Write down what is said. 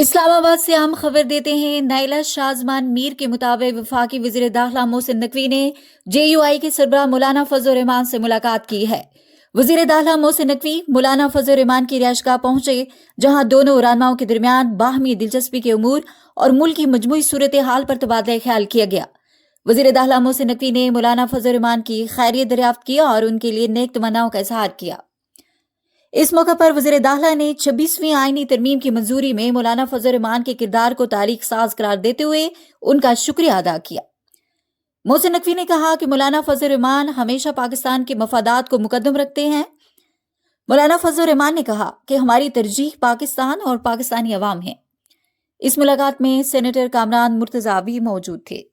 اسلام آباد سے اہم خبر دیتے ہیں نیلہ شازمان میر کے مطابق وفاقی وزیر داخلہ محسن نقوی نے JUI کے سربراہ مولانا فضل الرحمان سے ملاقات کی ہے۔ وزیر داخلہ محسن نقوی مولانا فضل الرحمان کی رہائش گاہ پہنچے، جہاں دونوں رہنماؤں کے درمیان باہمی دلچسپی کے امور اور ملک کی مجموعی صورتحال پر تبادلہ خیال کیا گیا۔ وزیر داخلہ محسن نقوی نے مولانا فضل الرحمان کی خیریت دریافت کیا اور ان کے لیے نیک تمناؤں کا اظہار کیا۔ اس موقع پر وزیر داخلہ نے 26ویں آئینی ترمیم کی منظوری میں مولانا فضل الرحمان کے کردار کو تاریخ ساز قرار دیتے ہوئے ان کا شکریہ ادا کیا۔ محسن نقوی نے کہا کہ مولانا فضل الرحمان ہمیشہ پاکستان کے مفادات کو مقدم رکھتے ہیں۔ مولانا فضل الرحمان نے کہا کہ ہماری ترجیح پاکستان اور پاکستانی عوام ہیں۔ اس ملاقات میں سینیٹر کامران مرتضیٰ بھی موجود تھے۔